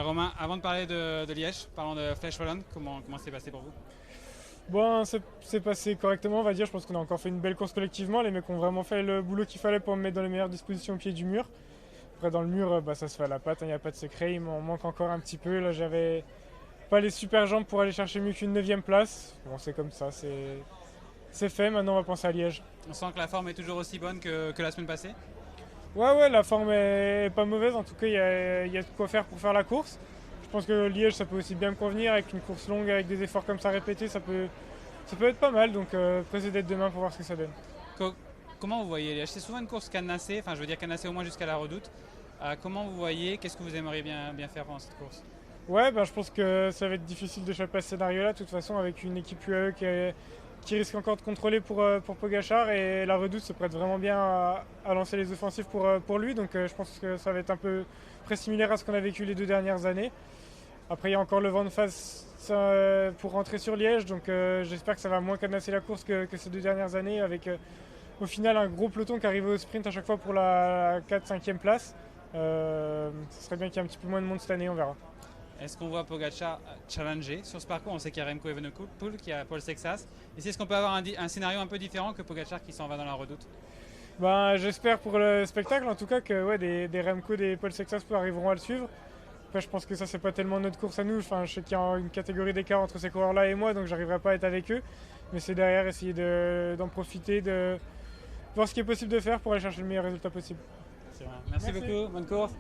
Romain, avant de parler de Liège, parlons de Flèche Wallonne. Comment c'est passé pour vous? Bon, c'est passé correctement, on va dire. Je pense qu'on a encore fait une belle course collectivement. Les mecs ont vraiment fait le boulot qu'il fallait pour me mettre dans les meilleures dispositions au pied du mur. Après, dans le mur, ça se fait à la patte, il n'y a pas de secret. Il m'en manque encore un petit peu. Là, j'avais pas les super jambes pour aller chercher mieux qu'une 9 place. Bon, c'est comme ça, c'est fait. Maintenant, on va penser à Liège. On sent que la forme est toujours aussi bonne que la semaine passée. Ouais, la forme est pas mauvaise. En tout cas, il y a de quoi faire pour faire la course. Je pense que Liège, ça peut aussi bien me convenir. Avec une course longue, avec des efforts comme ça répétés, ça peut être pas mal. Donc, pressé d'être demain pour voir ce que ça donne. Co- Comment vous voyez Liège? C'est souvent une course cadenassée, enfin je veux dire cadenassée au moins jusqu'à la Redoute. Comment vous voyez? Qu'est-ce que vous aimeriez bien faire pendant cette course? Ouais, je pense que ça va être difficile d'échapper à ce scénario-là. De toute façon, avec une équipe UAE qui risque encore de contrôler pour Pogacar. Et la Redoute se prête vraiment bien à lancer les offensives pour lui. Donc, je pense que ça va être un peu très similaire à ce qu'on a vécu les 2 dernières années. Après, il y a encore le vent de face pour rentrer sur Liège, donc j'espère que ça va moins cadenasser la course que ces 2 dernières années, avec au final un gros peloton qui arrive au sprint à chaque fois pour la 4-5e place. Ce serait bien qu'il y ait un petit peu moins de monde cette année, on verra. Est-ce qu'on voit Pogacar challenger sur ce parcours? On sait qu'il y a Remco Evenepoel, qu'il y a Paul Sexas. Ici, est-ce qu'on peut avoir un scénario un peu différent que Pogacar qui s'en va dans la Redoute? J'espère pour le spectacle en tout cas que ouais, des Remco, des Paul Sexas arriveront à le suivre. Après, je pense que ça, c'est pas tellement notre course à nous. Enfin, je sais qu'il y a une catégorie d'écart entre ces coureurs-là et moi, donc j'arriverai pas à être avec eux. Mais c'est derrière essayer d'en profiter, de voir ce qui est possible de faire pour aller chercher le meilleur résultat possible. Merci Merci. beaucoup, bonne course.